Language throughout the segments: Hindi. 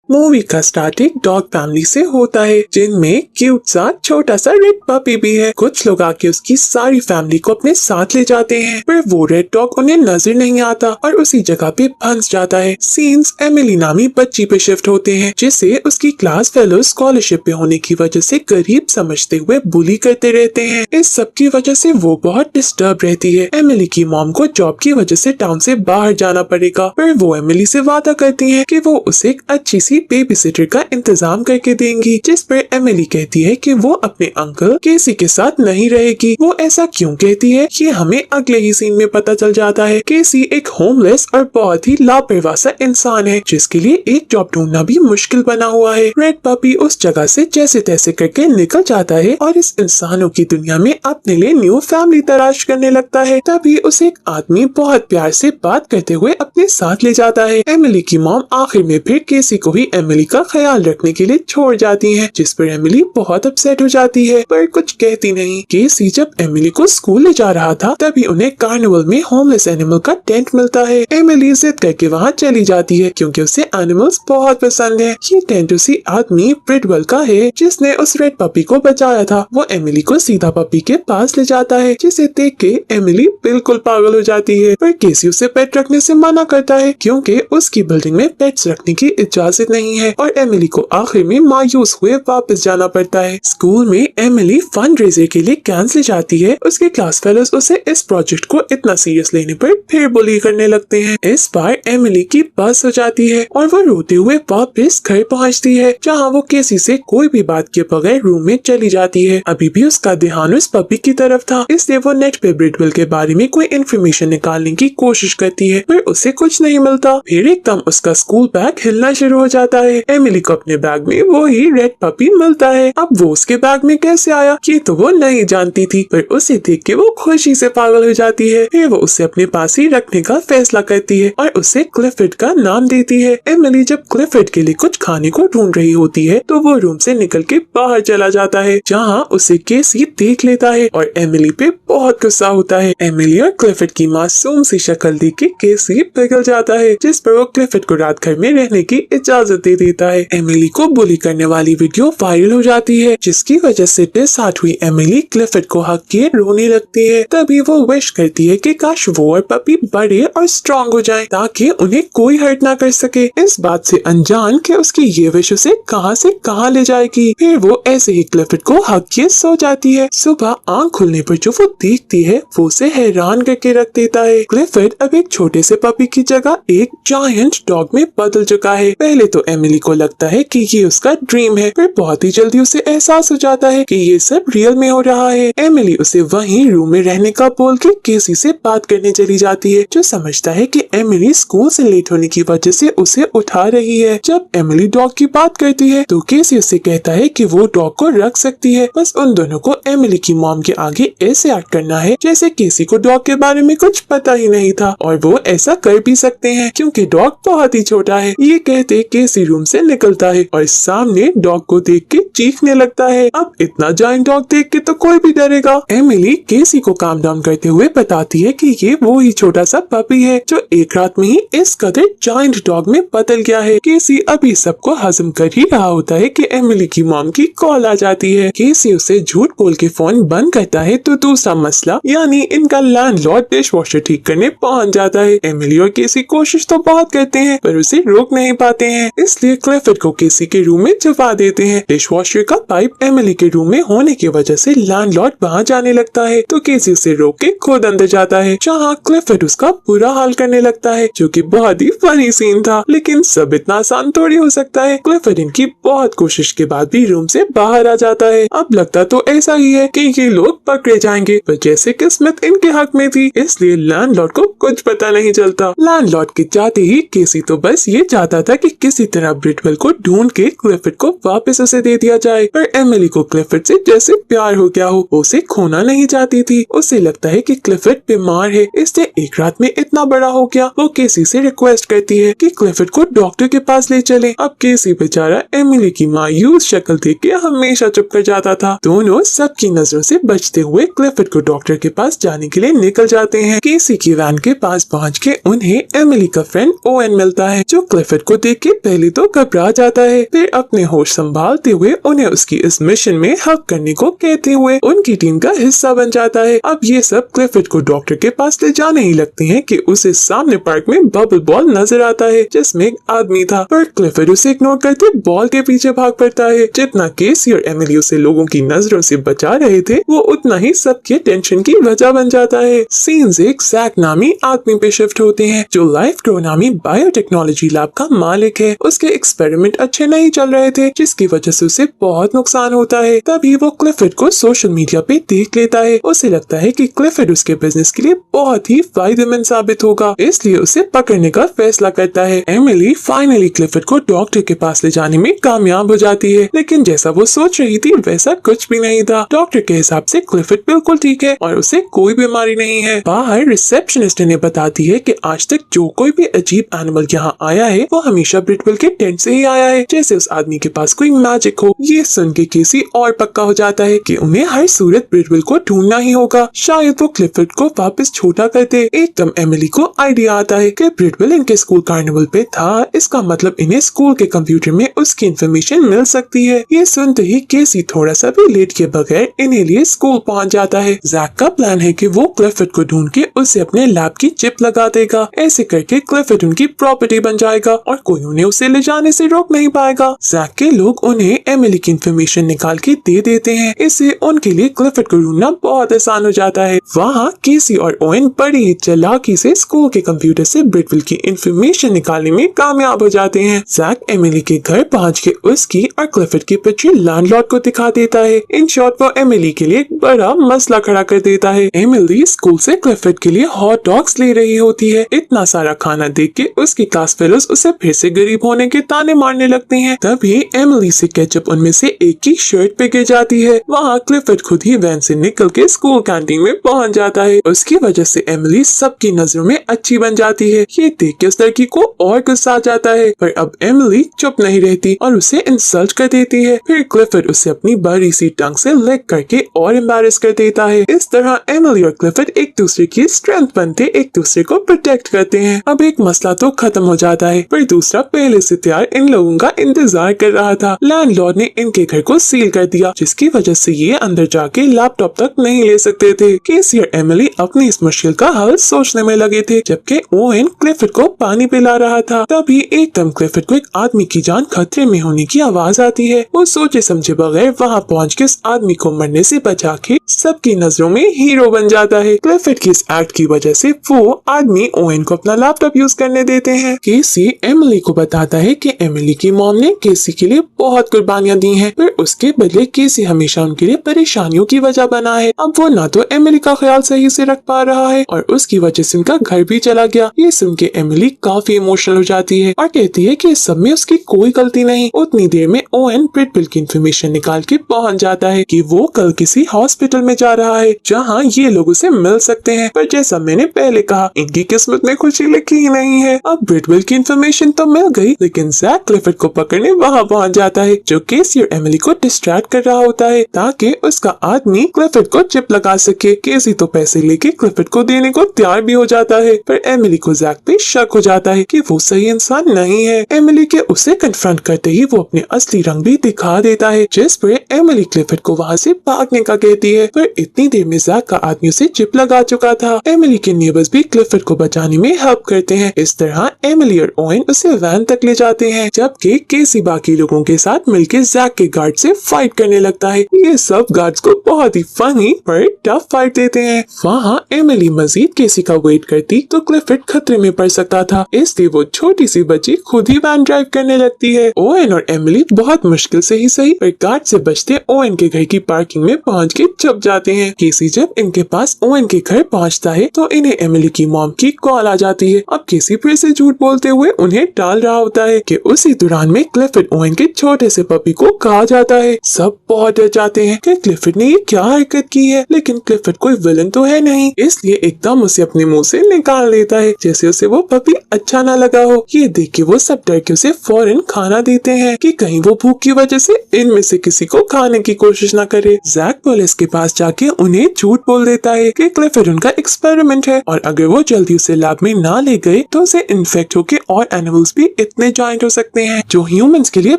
मूवी का स्टार्ट एक डॉग फैमिली से होता है जिनमें क्यूट सा छोटा सा रेड पपी भी है। कुछ लोग आके उसकी सारी फैमिली को अपने साथ ले जाते हैं पर वो रेड डॉग उन्हें नजर नहीं आता और उसी जगह पे फंस जाता है। सीन्स एमिली नामी बच्ची पे शिफ्ट होते हैं जिसे उसकी क्लास फेलो स्कॉलरशिप पे होने की वजह से गरीब समझते हुए बुली करते रहते हैं। इस सब की वजह से वो बहुत डिस्टर्ब रहती है। एमिली की मॉम को जॉब की वजह से टाउन से बाहर जाना पड़ेगा पर वो एमिली से वादा करती है कि वो उसे एक अच्छी सी बेबी सिटर का इंतजाम करके देंगी, जिस पर एमिली कहती है कि वो अपने अंकल केसी के साथ नहीं रहेगी। वो ऐसा क्यों कहती है ये हमें अगले ही सीन में पता चल जाता है। केसी एक होमलेस और बहुत ही लापरवाह सा इंसान है जिसके लिए एक जॉब ढूंढना भी मुश्किल बना हुआ है। रेड पपी उस जगह से जैसे तैसे करके निकल जाता है और इस इंसानों की दुनिया में अपने लिए न्यू फैमिली तलाश करने लगता है। तभी उसे एक आदमी बहुत प्यार से बात करते हुए अपने साथ ले जाता है। एमिली की मॉम आखिर में फिर केसी को ही एमिली का ख्याल रखने के लिए छोड़ जाती हैं, जिस पर एमिली बहुत अपसेट हो जाती है पर कुछ कहती नहीं। केसी जब एमिली को स्कूल ले जा रहा था तभी उन्हें कार्निवल में होमलेस एनिमल का टेंट मिलता है। एमिली जिद करके वहाँ चली जाती है क्योंकि उसे एनिमल्स बहुत पसंद है। ये टेंट उसी आदमी ब्रिडवेल का है जिसने उस रेड पपी को बचाया था। वो एमिली को सीधा पपी के पास ले जाता है जिसे देख के एमिली बिल्कुल पागल हो जाती है पर केसी उसे पेट रखने से मना करता है क्योंकि उसकी बिल्डिंग में पेट्स रखने की इजाजत नहीं है और एमिली को आखिर में मायूस हुए वापस जाना पड़ता है। स्कूल में एमिली फंड रेजर के लिए कैंप ले जाती है। उसके क्लास फेलोज उसे इस प्रोजेक्ट को इतना सीरियस लेने पर फिर बुली करने लगते हैं। इस बार एमिली की बस हो जाती है और वो रोते हुए वापस घर पहुंचती है जहां वो केसी से कोई भी बात के बगैर रूम में चली जाती है। अभी भी उसका ध्यान उस पपी की तरफ था इसलिए वो नेट पे ब्रिडवेल के बारे में कोई इन्फॉर्मेशन निकालने की कोशिश करती है पर उसे कुछ नहीं मिलता। फिर एकदम उसका स्कूल बैग हिलना शुरू हो जाता है। एमिली को अपने बैग में वो ही रेड पपी मिलता है। अब वो उसके बैग में कैसे आया ये तो वो नहीं जानती थी पर उसे देख के वो खुशी से पागल हो जाती है। फिर वो उसे अपने पास ही रखने का फैसला करती है और उसे क्लिफर्ड का नाम देती है। एमिली जब क्लिफर्ड के लिए कुछ खाने को ढूंढ रही होती है तो वो रूम से निकल के बाहर चला जाता है जहाँ उसे केसी देख लेता है और एमिली पे बहुत गुस्सा होता है। एमिली और क्लिफर्ड की मासूम सी शक्ल देख के केसी पिघल जाता है जिस पर वो क्लिफर्ड को रात घर में रहने की इजाजत दे देता है। एमिली को बुली करने वाली वीडियो वायरल हो जाती है जिसकी वजह से डिसहार्ट हुई एमिली क्लिफर्ड को हक किए रोने लगती है। तभी वो विश करती है कि काश वो और पपी बड़े और स्ट्रॉन्ग हो जाएं ताकि उन्हें कोई हर्ट ना कर सके। इस बात से अनजान कि उसकी ये विश उसे कहां से कहां ले जाएगी। फिर वो ऐसे ही क्लिफर्ड को हक किए सो जाती है। सुबह आंख खुलने पर जो वो देखती है वो उसे हैरान करके रख देता है। क्लिफर्ड अब एक छोटे से पपी की जगह एक जायंट डॉग में बदल चुका है। पहले तो एमिली को लगता है कि ये उसका ड्रीम है पर बहुत ही जल्दी उसे एहसास हो जाता है कि ये सब रियल में हो रहा है। एमिली उसे वहीं रूम में रहने का बोल के केसी से बात करने चली जाती है जो समझता है कि एमिली स्कूल से लेट होने की वजह से उसे उठा रही है। जब एमिली डॉग की बात करती है तो केसी उसे कहता है कि वो डॉग को रख सकती है, बस उन दोनों को एमिली की मॉम के आगे ऐसे एक्ट करना है जैसे केसी को डॉग के बारे में कुछ पता ही नहीं था और वो ऐसा कर भी सकते हैं क्योंकि डॉग बहुत ही छोटा है। ये कहते केसी रूम से निकलता है और सामने डॉग को देख के चीखने लगता है। अब इतना जायंट डॉग देख के तो कोई भी डरेगा। एमिली केसी को काम डाउन करते हुए बताती है कि ये वो ही छोटा सा पपी है जो एक रात में ही इस कदर जायंट डॉग में बदल गया है। केसी अभी सबको हजम कर ही रहा होता है कि एमिली की मॉम की कॉल आ जाती है। केसी उसे झूठ बोल के फोन बंद करता है तो दूसरा मसला यानी इनका लैंडलॉर्ड डिशवॉशर ठीक करने पहुंच जाता है। एमिली और केसी कोशिश तो बहुत करते हैं पर उसे रोक नहीं पाते हैं इसलिए क्लिफर्ड को केसी के रूम में छुपा देते हैं। डिशवॉशर का पाइप एमिली के रूम में होने की वजह से लैंडलॉर्ड वहाँ जाने लगता है तो केसी उसे रोक के खुद अंदर जाता है जहाँ क्लिफर्ड उसका बुरा हाल करने लगता है जो कि बहुत ही फनी सीन था। लेकिन सब इतना आसान थोड़ी हो सकता है। क्लिफर्ड इनकी बहुत कोशिश के बाद भी रूम से बाहर आ जाता है। अब लगता तो ऐसा ही है कि ये लोग पकड़े जाएंगे पर जैसे किस्मत इनके हक में थी इसलिए लैंडलॉर्ड को कुछ पता नहीं चलता। लैंडलॉर्ड के जाते ही केसी तो बस ये चाहता था कि किसी तरह ब्रिडवेल को ढूंढ के क्लिफर्ड को वापस उसे दे दिया जाए पर एमिली को क्लिफर्ड से जैसे प्यार हो गया हो, वो उसे खोना नहीं चाहती थी। उसे लगता है कि क्लिफर्ड बीमार है इसलिए एक रात में इतना बड़ा हो गया। वो केसी से रिक्वेस्ट करती है कि क्लिफर्ड को डॉक्टर के पास ले चले। अब केसी बेचारा एमिली की मायूस शक्ल देख के हमेशा चुप कर जाता था। दोनों सबकी नजरों से बचते हुए क्लिफर्ड को डॉक्टर के पास जाने के लिए निकल जाते हैं। केसी की वैन के पास पहुँच के उन्हें एमिली का फ्रेंड ओवेन मिलता है जो क्लिफर्ड को देख के पहले तो घबरा जाता है, फिर अपने होश संभालते हुए उन्हें उसकी इस मिशन में हेल्प करने को कहते हुए उनकी टीम का हिस्सा बन जाता है। अब ये सब क्लिफर्ड को डॉक्टर के पास ले जाने ही लगते हैं कि उसे सामने पार्क में बबल बॉल नजर आता है जिसमें एक आदमी था, पर क्लिफर्ड उसे इग्नोर करते बॉल के पीछे भाग पड़ता है। जितना केसी और एमिली उसे लोगों की नजरों से बचा रहे थे, वो उतना ही सबके टेंशन की वजह बन जाता है। सीन्स एक जैक नामी आदमी पे शिफ्ट होते हैं जो लाइफ ग्रो नामी बायोटेक्नोलॉजी लैब का मालिक है। उसके एक्सपेरिमेंट अच्छे नहीं चल रहे थे जिसकी वजह से उसे बहुत नुकसान होता है। तभी वो क्लिफर्ड को सोशल मीडिया पे देख लेता है। उसे लगता है कि क्लिफर्ड उसके बिजनेस के लिए बहुत ही फायदेमंद साबित होगा, इसलिए उसे पकड़ने का फैसला करता है। एमिली फाइनली क्लिफर्ड को डॉक्टर के पास ले जाने में कामयाब हो जाती है, लेकिन जैसा वो सोच रही थी वैसा कुछ भी नहीं था। डॉक्टर के हिसाब से क्लिफर्ड बिल्कुल ठीक है और उसे कोई बीमारी नहीं है। बाहर रिसेप्शनिस्ट इन्हें बताती है कि आज तक जो कोई भी अजीब एनिमल यहाँ आया है वो हमेशा ब्रिटविल के टेंट से ही आया है, जैसे उस आदमी के पास कोई मैजिक हो। ये सुन के केसी और पक्का हो जाता है कि उन्हें हर सूरत ब्रिटविल को ढूंढना ही होगा, शायद वो क्लिफर्ड को वापस छोटा कर दे। एकदम एमिली को आइडिया आता है कि ब्रिटविल इनके स्कूल कार्निवल पे था, इसका मतलब इन्हें स्कूल के कंप्यूटर में उसकी इन्फॉर्मेशन मिल सकती है। ये सुनते ही केसी थोड़ा सा भी लेट के बगैर इन्हें लिए स्कूल पहुंच जाता है। जैक का प्लान है कि वो क्लिफर्ड को ढूंढ के उसे अपने लैब की चिप लगा देगा। ऐसे करके क्लिफर्ड उनकी प्रॉपर्टी बन जाएगा और कोई उन्हें उसे ले जाने से रोक नहीं पाएगा। जैक के लोग उन्हें एमिली की इन्फॉर्मेशन निकाल के दे देते हैं, इससे उनके लिए क्लिफर्ड को ढूंढना बहुत आसान हो जाता है। वहाँ केसी और ओवेन बड़ी ही चालाकी से स्कूल के कंप्यूटर से ब्रिटविल की इन्फॉर्मेशन निकालने में कामयाब हो जाते हैं। जैक एमिली के घर पहुँच के उसकी और क्लिफर्ड की पिक्चर लैंडलॉर्ड को दिखा देता है। इन शॉर्ट वो एमिली के लिए एक बड़ा मसला खड़ा कर देता है। एमिली स्कूल से क्लिफर्ड के लिए हॉट डॉग्स ले रही होती है। इतना सारा खाना देख के उसकी क्लास फेलोज उसे फिर से गरीब होने के ताने मारने लगते हैं। तभी एमिली से केचप उनमें से एक की शर्ट पे गिर जाती है। वहाँ क्लिफर्ड खुद ही वैन से निकल के स्कूल कैंटीन में पहुँच जाता है। उसकी वजह से एमिली सबकी नजरों में अच्छी बन जाती है। ये देख के उस लड़की को और गुस्सा आ जाता है, पर अब एमिली चुप नहीं रहती और उसे इंसल्ट कर देती है। फिर क्लिफर्ड उसे अपनी बड़ी सी टंग से लिक करके और एम्बैरेस कर देता है। इस तरह एमिली और क्लिफर्ड एक दूसरे की स्ट्रेंथ बनते एक दूसरे को प्रोटेक्ट करते हैं। अब एक मसला तो खत्म हो जाता है, पर दूसरा पहले से तैयार इन लोगों का इंतजार कर रहा था। लैंडलॉर्ड ने इनके घर को सील कर दिया, जिसकी वजह से ये अंदर जाके लैपटॉप तक नहीं ले सकते थे। केसी और एमिली अपनी इस मुश्किल का हल सोचने में लगे थे, जबकि ओवेन क्लिफर्ड को पानी पिला रहा था। तभी एकदम क्लिफर्ड को एक आदमी की जान खतरे में होने की आवाज आती है। वो सोचे समझे बगैर वहाँ पहुँच के उस आदमी को मरने से बचा के सबकी नजरों में हीरो बन जाता है। क्लिफर्ड की इस एक्ट की वजह से वो आदमी ओवेन को अपना लैपटॉप यूज करने देते हैं। केसी एमिली को बताता है कि एमिली की मॉम ने केसी के लिए बहुत कुर्बानियां दी हैं, पर उसके बदले केसी हमेशा उनके लिए परेशानियों की वजह बना है। अब वो ना तो एमिली का ख्याल सही से रख पा रहा है और उसकी वजह से उनका घर भी चला गया। ये सुन के एमिली काफी इमोशनल हो जाती है और कहती है कि इस सब में उसकी कोई गलती नहीं। उतनी देर में ओवेन ब्रिटविल की इन्फॉर्मेशन निकाल के पहुंच जाता है कि वो कल किसी हॉस्पिटल में जा रहा है जहाँ ये लोग उसे मिल सकते हैं, पर जैसा मैंने पहले कहा इनकी किस्मत में खुशी लिखी ही नहीं है। अब ब्रिटविल की इन्फॉर्मेशन तो मिल गई, लेकिन जैक क्लिफर्ड को पकड़ने वहाँ पहुँच जाता है, जो केसी और एमिली को डिस्ट्रैक्ट कर रहा होता है ताकि उसका आदमी क्लिफर्ड को चिप लगा सके। केसी तो पैसे लेके क्लिफर्ड को देने को तैयार भी हो जाता है, पर एमिली को जैक पे शक हो जाता है कि वो सही इंसान नहीं है। एमिली के उसे कन्फ्रंट करते ही वो अपने असली रंग भी दिखा देता है, जिस पर एमिली क्लिफर्ड को वहाँ से भागने का कहती है, पर इतनी देर में जैक का आदमी उसे चिप लगा चुका था। एमिली के नेबर्स भी क्लिफर्ड को बचाने में हेल्प करते हैं। इस तरह एमिली और ओवेन उसे वैन तक ले जाते हैं, जबकि केसी बाकी लोगों के साथ मिलकर जैक के गार्ड से फाइट करने लगता है। ये सब गार्ड्स को बहुत ही फनी पर टफ फाइट देते हैं। वहाँ एमिली मजीद केसी का वेट करती तो क्लिफर्ड खतरे में पड़ सकता था, इसलिए वो छोटी सी बच्ची खुद ही वैन ड्राइव करने लगती है। ओवेन और एमिली बहुत मुश्किल से ही सही पर गार्ड से बचते ओवेन के घर की पार्किंग में पहुँच के छुप जाते हैं। केसी जब इनके पास ओवेन के घर पहुँचता है तो इन्हें एमिली की मॉम की कॉल आ जाती है। अब केसी फिर से झूठ बोलते हुए उन्हें टाल रहा होता है कि उसी दौरान में क्लिफर्ड ओवेन के छोटे से पपी को खा जाता है। सब बहुत डर जाते हैं कि क्लिफर्ड ने ये क्या हरकत की है, लेकिन क्लिफर्ड कोई विलन तो है नहीं, इसलिए एकदम उसे अपने मुंह से निकाल देता है, जैसे उसे वो पपी अच्छा ना लगा हो। ये देख के वो सब डर के उसे फौरन खाना देते हैं कि कहीं वो भूख की वजह से इनमें से किसी को खाने की कोशिश न करे। जैक पुलिस के पास जाके उन्हें झूठ बोल देता है कि क्लिफर्ड उनका एक्सपेरिमेंट है और अगर वो जल्दी उसे लैब में ना ले गए तो उसे इन्फेक्ट होके और एनिमल्स भी इतने इतने जॉइंट हो सकते हैं जो ह्यूमंस के लिए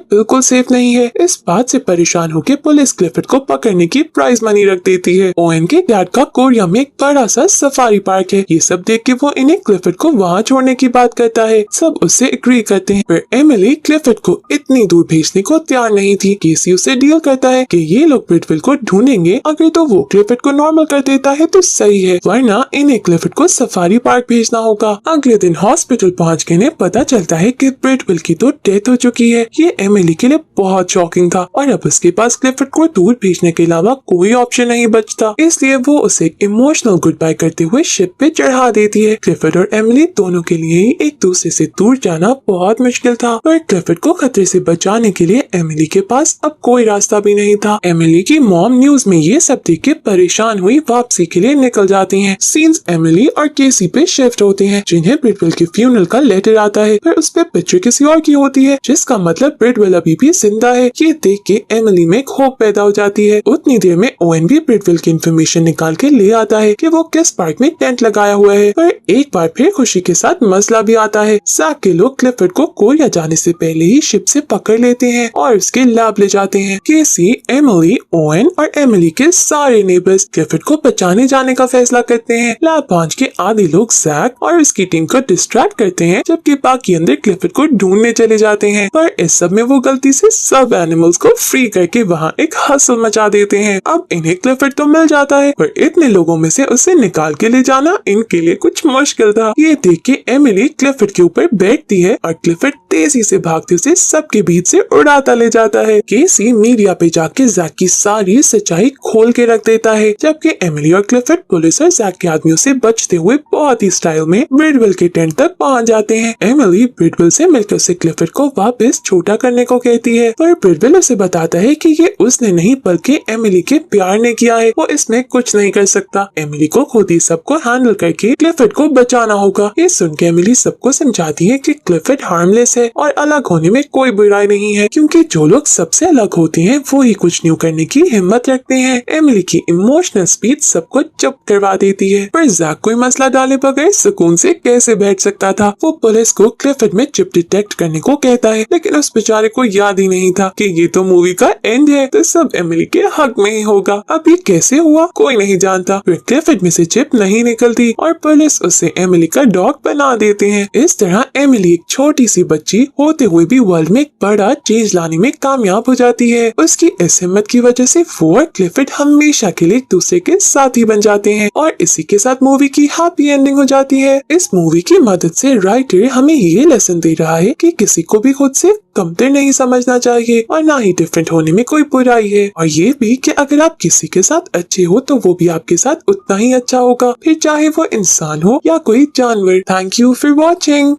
बिल्कुल सेफ नहीं है। इस बात से परेशान होकर पुलिस क्लिफर्ड को पकड़ने की प्राइज मनी रख देती है। ओवेन के डैड का कोरिया में एक बड़ा सा सफारी पार्क है। ये सब देख के वो इन्हें क्लिफर्ड को वहाँ छोड़ने की बात करता है। सब उससे एग्री करते हैं, पर एमिली क्लिफर्ड को इतनी दूर भेजने को तैयार नहीं थी। केसी उससे डील करता है कि ये लोग ब्रिटविल को ढूंढेंगे, अगर तो वो क्लिफर्ड को नॉर्मल कर देता है तो सही है, वरना इन्हें क्लिफर्ड को सफारी पार्क भेजना होगा। अगले दिन हॉस्पिटल पहुँच के इन्हें पता चलता है कि ब्रिटविल की तो डेथ हो चुकी है। ये एमिली के लिए बहुत शॉकिंग था और अब उसके पास क्लिफर्ड को दूर भेजने के अलावा कोई ऑप्शन नहीं बचता, इसलिए वो उसे इमोशनल गुड बाय करते हुए शिप पे चढ़ा देती है। क्लिफर्ड और एमिली दोनों के लिए ही एक दूसरे से दूर जाना बहुत मुश्किल था, पर क्लिफर्ड को खतरे से बचाने के लिए एमिली के पास अब कोई रास्ता भी नहीं था। एमिली की मॉम न्यूज में ये सब देख के परेशान हुई वापसी के लिए निकल जाती हैं। सीन्स एमिली और केसी पे शिफ्ट होते हैं, जिन्हें ब्रिटविल के फ्यूनरल का लेटर आता है, पर उस पे पिक्चर किसी और की होती है, जिसका मतलब ब्रिटविल अभी भी जिंदा है। ये देख के एमिली में होप पैदा हो जाती है। उतनी देर में ओवेन भी ब्रिटविल की इन्फॉर्मेशन निकाल के ले आता है कि वो किस पार्क में टेंट लगाया हुआ है, पर एक बार फिर खुशी के साथ मसला भी आता है। जैक के लोग क्लिफर्ड को कोरिया जाने से पहले ही शिप से पकड़ लेते हैं और उसके लैब ले जाते हैं। केसी, एमिली, ओवेन और एमिली के सारे नेबर्स क्लिफर्ड को बचाने जाने का फैसला करते हैं। लैब पहुंच के आधे लोग जैक और उसकी टीम को डिस्ट्रैक्ट करते हैं, जबकि बाकी अंदर क्लिफर्ड को ढूंढने चले जाते हैं, पर इस सब में वो गलती से सब एनिमल्स को फ्री करके वहाँ एक हसल मचा देते हैं। अब इन्हें क्लिफर्ड तो मिल जाता है, पर इतने लोगों में से उसे निकाल के ले जाना इनके लिए कुछ मुश्किल था। ये देख के एमिली क्लिफर्ड के ऊपर बैठती है और क्लिफर्ड तेजी से भागते उसे सबके बीच से उड़ाता ले जाता है। केसी मीडिया पे जाके जैक की सारी सच्चाई खोल के रख देता है, जबकि एमिली और क्लिफर्ड पुलिस और जैक के आदमियों से बचते हुए बहुत ही स्टाइल में ब्रिटविल के टेंट तक पहुंच जाते हैं। एमिली ब्रिटविल से मिलकर उसे क्लिफर्ड को वापस छोटा करने को कहती है, पर ब्रिटविल उसे बताता है कि ये उसने नहीं बल्कि एमिली के प्यार ने किया है, वो इसमें कुछ नहीं कर सकता। एमिली को खुद ही सबको हैंडल करके क्लिफर्ड को बचाना होगा। ये सुन के एमिली सबको समझाती है कि क्लिफर्ड हार्मलेस है और अलग होने में कोई बुराई नहीं है, क्योंकि जो लोग सबसे अलग होते हैं वो ही कुछ न्यू करने की हिम्मत रखते हैं। एमिली की इमोशनल स्पीच सबको चुप करवा देती है, पर जैक कोई मसला डाले बगैर सुकून से कैसे बैठ सकता था। वो पुलिस को क्लिफर्ड में चिप डिटेक्ट करने को कहता है, लेकिन उस बेचारे को याद ही नहीं था कि ये तो मूवी का एंड है, तो सब एमिली के हक में ही होगा। अब ये कैसे हुआ कोई नहीं जानता, फिर क्लिफर्ड में से चिप नहीं निकलती और पुलिस उसे एमिली का डॉग बना देते हैं। इस तरह एमिली एक छोटी सी बच्ची होते हुए भी वर्ल्ड में एक बड़ा चेंज लाने में कामयाब हो जाती है। उसकी इस हिम्मत की वजह से वो और क्लिफर्ड हमेशा के लिए एक दूसरे के साथी बन जाते हैं और इसी के साथ मूवी की हैप्पी एंडिंग हो जाती है। इस मूवी की मदद से राइटर हमें ये लेसन दे रहा है कि किसी को भी खुद से कमतर नहीं समझना चाहिए और ना ही डिफरेंट होने में कोई बुराई है, और ये भी कि अगर आप किसी के साथ अच्छे हो तो वो भी आपके साथ उतना ही अच्छा होगा, फिर चाहे वो इंसान हो या कोई जानवर। Thank you for watching.